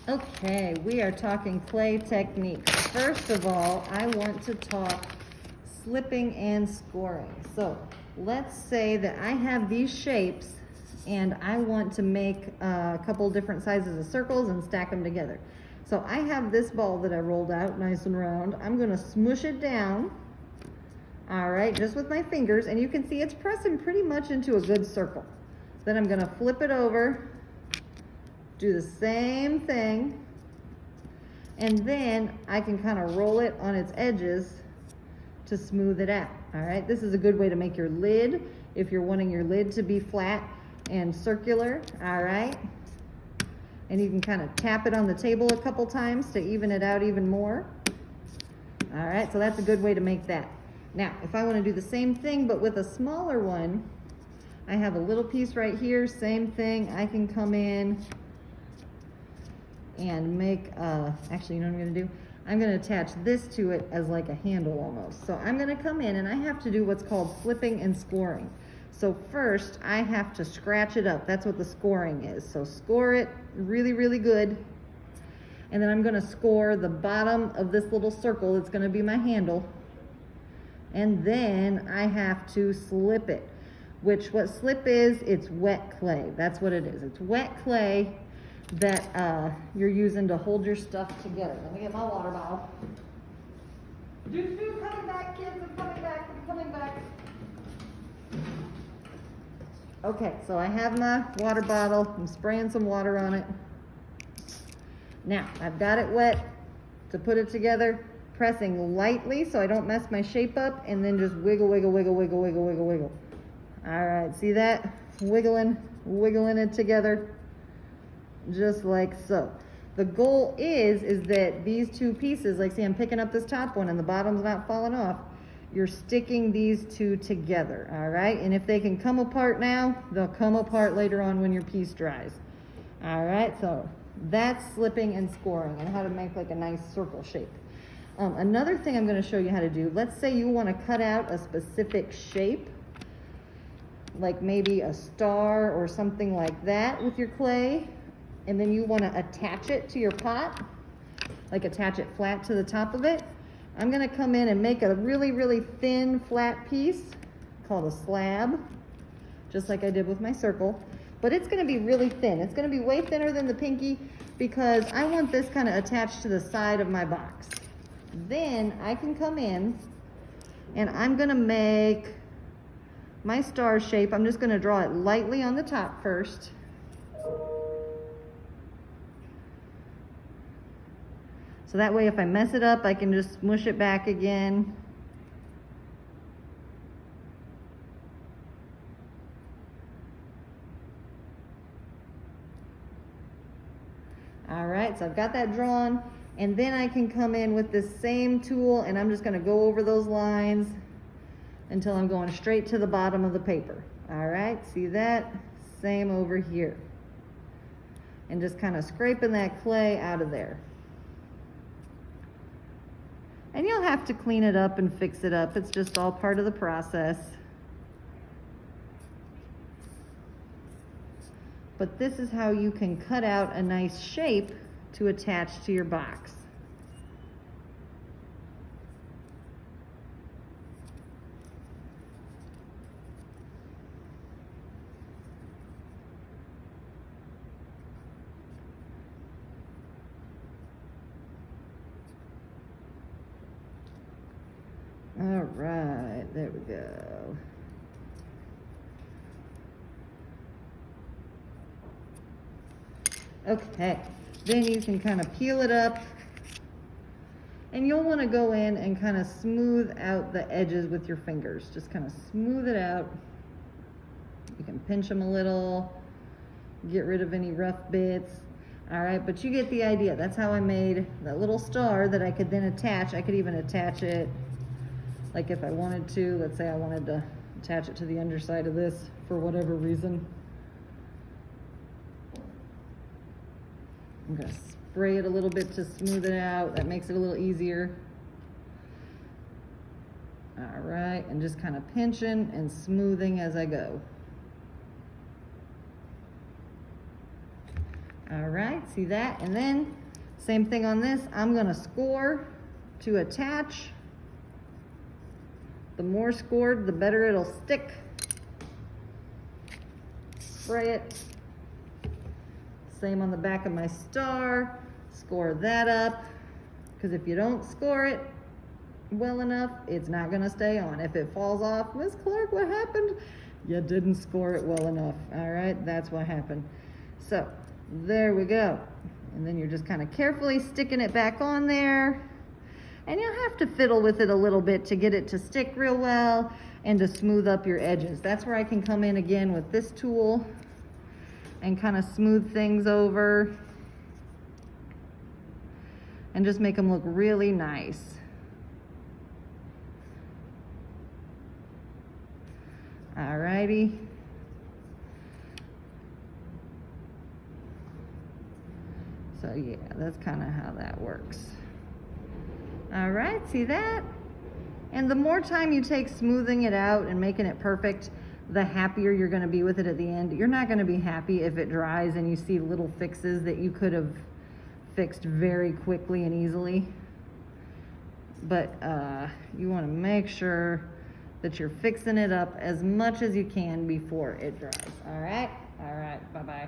Okay, we are talking clay techniques. First of all, I want to talk slipping and scoring. So let's say that I have these shapes and I want to make a couple different sizes of circles and stack them together. So I have this ball that I rolled out nice and round. I'm gonna smush it down, all right, just with my fingers, and you can see it's pressing pretty much into a good circle. Then I'm gonna flip it over, do the same thing, and then I can kind of roll it on its edges to smooth it out. All right, this is a good way to make your lid if you're wanting your lid to be flat and circular. All right, and you can kind of tap it on the table a couple times to even it out even more. All right, so that's a good way to make that. Now, if I want to do the same thing but with a smaller one, I have a little piece right here, same thing. I can come in and make, actually, you know what I'm gonna do? I'm gonna attach this to it as like a handle almost. So I'm gonna come in and I have to do what's called flipping and scoring. So first, I have to scratch it up. That's what the scoring is. So score it really, really good. And then I'm gonna score the bottom of this little circle. It's gonna be my handle. And then I have to slip it, which what slip is, it's wet clay. That's what it is. It's wet clay that you're using to hold your stuff together. Let me get my water bottle. Coming back, kids, I'm coming back, I'm coming back. Okay, so I have my water bottle. I'm spraying some water on it. Now, I've got it wet to put it together, pressing lightly so I don't mess my shape up, and then just wiggle, wiggle, wiggle, wiggle, wiggle, wiggle, wiggle. All right, see that? Wiggling it together, just like so. The goal is that these two pieces, like see I'm picking up this top one and the bottom's not falling off, you're sticking these two together, all right? And if they can come apart now, they'll come apart later on when your piece dries. All right, so that's slipping and scoring and how to make like a nice circle shape. Another thing I'm gonna show you how to do, let's say you wanna cut out a specific shape, like maybe a star or something like that with your clay, and then you wanna attach it to your pot, like attach it flat to the top of it. I'm gonna come in and make a really, really thin, flat piece called a slab, just like I did with my circle, but it's gonna be really thin. It's gonna be way thinner than the pinky because I want this kind of attached to the side of my box. Then I can come in and I'm gonna make my star shape. I'm just gonna draw it lightly on the top first. So that way if I mess it up, I can just smush it back again. All right, so I've got that drawn, and then I can come in with this same tool and I'm just gonna go over those lines until I'm going straight to the bottom of the paper. All right, see that? Same over here. And just kind of scraping that clay out of there. And you'll have to clean it up and fix it up. It's just all part of the process. But this is how you can cut out a nice shape to attach to your box. All right, there we go. Okay, then you can kind of peel it up and you'll want to go in and kind of smooth out the edges with your fingers. Just kind of smooth it out. You can pinch them a little, get rid of any rough bits. All right, but you get the idea. That's how I made that little star that I could then attach. I could even attach it, like if I wanted to, let's say I wanted to attach it to the underside of this for whatever reason. I'm gonna spray it a little bit to smooth it out. That makes it a little easier. All right, and just kind of pinching and smoothing as I go. All right, see that? And then, same thing on this, I'm gonna score to attach. The more scored, the better it'll stick. Spray it. Same on the back of my star. Score that up, because if you don't score it well enough, it's not gonna stay on. If it falls off, Miss Clark, what happened? You didn't score it well enough. All right, that's what happened. So, there we go. And then you're just kind of carefully sticking it back on there. And you'll have to fiddle with it a little bit to get it to stick real well and to smooth up your edges. That's where I can come in again with this tool and kind of smooth things over and just make them look really nice. Alrighty. So yeah, that's kind of how that works. All right, see that? And the more time you take smoothing it out and making it perfect, the happier you're gonna be with it at the end. You're not gonna be happy if it dries and you see little fixes that you could have fixed very quickly and easily. But you wanna make sure that you're fixing it up as much as you can before it dries. All right, bye-bye.